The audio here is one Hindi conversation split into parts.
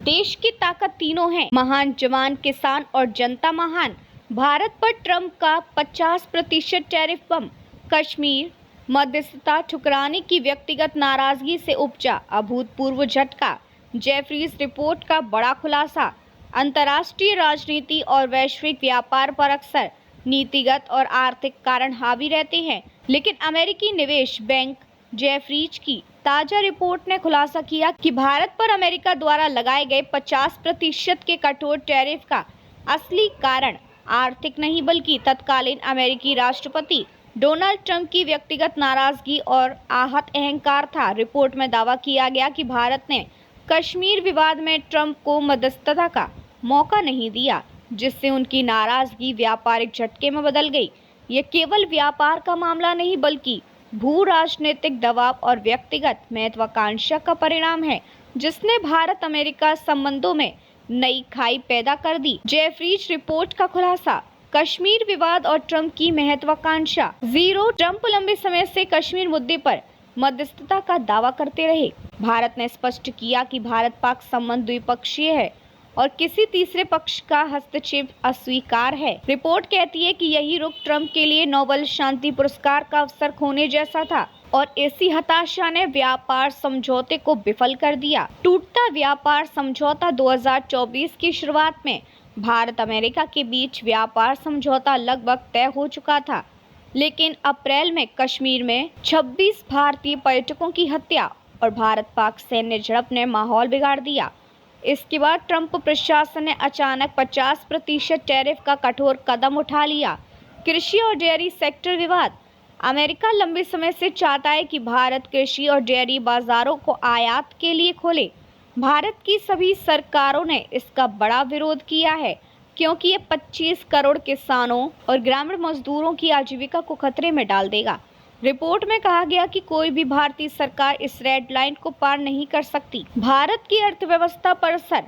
देश की ताकत तीनों है, महान जवान, किसान और जनता महान। भारत पर ट्रंप का 50% टैरिफ बम। कश्मीर मध्यस्थता ठुकराने की व्यक्तिगत नाराजगी से उपजा अभूतपूर्व झटका। जेफरीज रिपोर्ट का बड़ा खुलासा। अंतर्राष्ट्रीय राजनीति और वैश्विक व्यापार पर अक्सर नीतिगत और आर्थिक कारण हावी रहते हैं, लेकिन अमेरिकी निवेश बैंक जेफरीज की ताजा रिपोर्ट ने खुलासा किया कि भारत पर अमेरिका द्वारा लगाए गए 50% के कठोर टैरिफ का असली कारण आर्थिक नहीं बल्कि तत्कालीन अमेरिकी राष्ट्रपति डोनाल्ड ट्रंप की व्यक्तिगत नाराजगी और आहत अहंकार था। रिपोर्ट में दावा किया गया कि भारत ने कश्मीर विवाद में ट्रंप को मध्यस्थता का मौका नहीं दिया, जिससे उनकी नाराजगी व्यापारिक झटके में बदल गई। ये केवल व्यापार का मामला नहीं बल्कि भू राजनीतिक दबाव और व्यक्तिगत महत्वाकांक्षा का परिणाम है, जिसने भारत अमेरिका संबंधों में नई खाई पैदा कर दी। जेफरीज रिपोर्ट का खुलासा। कश्मीर विवाद और ट्रंप की महत्वाकांक्षा। जीरो। ट्रंप लंबे समय से कश्मीर मुद्दे पर मध्यस्थता का दावा करते रहे। भारत ने स्पष्ट किया कि भारत पाक संबंध द्विपक्षीय है और किसी तीसरे पक्ष का हस्तक्षेप अस्वीकार है। रिपोर्ट कहती है कि यही रुख ट्रंप के लिए नोबेल शांति पुरस्कार का अवसर खोने जैसा था और इसी हताशा ने व्यापार समझौते को विफल कर दिया। टूटता व्यापार समझौता। 2024 की शुरुआत में भारत अमेरिका के बीच व्यापार समझौता लगभग तय हो चुका था, लेकिन अप्रैल में कश्मीर में 26 भारतीय पर्यटकों की हत्या और भारत पाक सैन्य झड़प ने माहौल बिगाड़ दिया। इसके बाद ट्रंप प्रशासन ने अचानक 50% टैरिफ का कठोर कदम उठा लिया। कृषि और डेयरी सेक्टर विवाद। अमेरिका लंबे समय से चाहता है कि भारत कृषि और डेयरी बाजारों को आयात के लिए खोले। भारत की सभी सरकारों ने इसका बड़ा विरोध किया है, क्योंकि ये 25 करोड़ किसानों और ग्रामीण मजदूरों की आजीविका को खतरे में डाल देगा। रिपोर्ट में कहा गया कि कोई भी भारतीय सरकार इस रेड लाइन को पार नहीं कर सकती। भारत की अर्थव्यवस्था पर असर।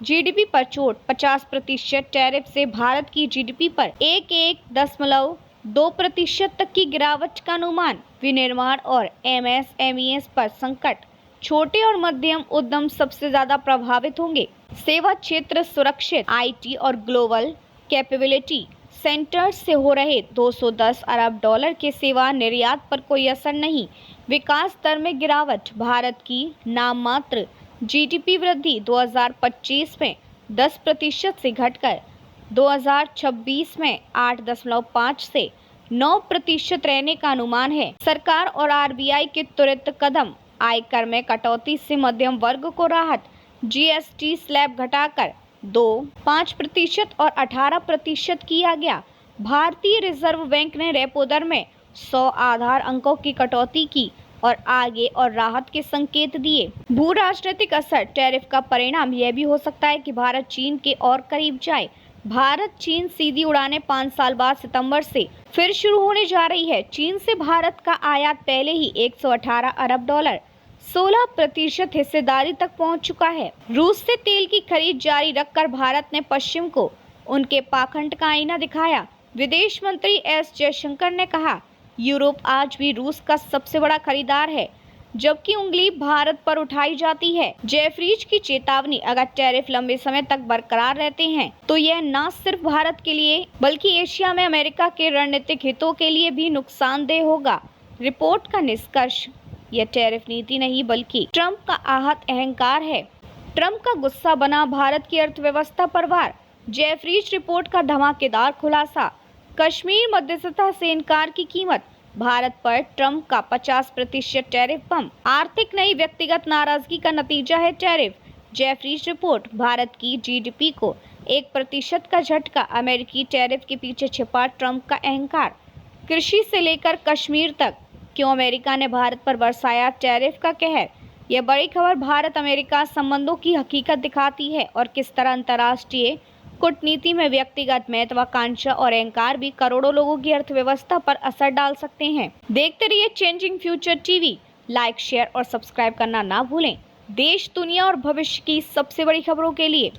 जीडीपी पर चोट। 50% टैरिफ से भारत की जीडीपी पर 1.2% तक की गिरावट का अनुमान। विनिर्माण और एमएसएमई पर संकट। छोटे और मध्यम उद्यम सबसे ज्यादा प्रभावित होंगे। सेवा क्षेत्र सुरक्षित। आईटी और ग्लोबल कैपेबिलिटी सेंटर से हो रहे 210 अरब डॉलर के सेवा निर्यात पर कोई असर नहीं। विकास दर में गिरावट। भारत की नाममात्र जीडीपी वृद्धि 2025 में 10% से घटकर 2026 में 8.5 से 9% रहने का अनुमान है। सरकार और आरबीआई के त्वरित कदम। आयकर में कटौती से मध्यम वर्ग को राहत। जीएसटी स्लैब घटाकर 5% और 18% किया गया। भारतीय रिजर्व बैंक ने रेपो दर में 100 आधार अंकों की कटौती की और आगे और राहत के संकेत दिए। भू राजनीतिक असर। टैरिफ का परिणाम यह भी हो सकता है कि भारत चीन के और करीब जाए। भारत चीन सीधी उड़ानें 5 साल बाद सितंबर से फिर शुरू होने जा रही है। चीन से भारत का आयात पहले ही 118 अरब डॉलर 16% हिस्सेदारी तक पहुंच चुका है। रूस से तेल की खरीद जारी रखकर भारत ने पश्चिम को उनके पाखंड का आईना दिखाया। विदेश मंत्री एस जयशंकर ने कहा, यूरोप आज भी रूस का सबसे बड़ा खरीदार है, जबकि उंगली भारत पर उठाई जाती है। जेफरीज की चेतावनी। अगर टैरिफ लंबे समय तक बरकरार रहते हैं तो यह न सिर्फ भारत के लिए बल्कि एशिया में अमेरिका के रणनीतिक हितों के लिए भी नुकसानदेह होगा। रिपोर्ट का निष्कर्ष। यह टैरिफ नीति नहीं बल्कि ट्रंप का आहत अहंकार है। ट्रंप का गुस्सा बना भारत की अर्थव्यवस्था पर वार। जेफरीज रिपोर्ट का धमाकेदार खुलासा। कश्मीर मध्यस्थता से इनकार की कीमत। भारत पर ट्रंप का 50% टैरिफ बम। आर्थिक नहीं व्यक्तिगत नाराजगी का नतीजा है टैरिफ। Jefferies report. भारत की जीडीपी को 1% का झटका। अमेरिकी टैरिफ के पीछे छिपा ट्रंप का अहंकार। कृषि से लेकर कश्मीर तक क्यों अमेरिका ने भारत पर बरसाया टैरिफ का कहर। यह बड़ी खबर भारत अमेरिका संबंधों की हकीकत दिखाती है और किस तरह अंतर्राष्ट्रीय कूटनीति में व्यक्तिगत महत्वाकांक्षा और अहंकार भी करोड़ों लोगों की अर्थव्यवस्था पर असर डाल सकते हैं। देखते रहिए changing future TV. Like, share और सब्सक्राइब करना ना भूलें। देश, दुनिया और भविष्य की सबसे बड़ी खबरों के लिए।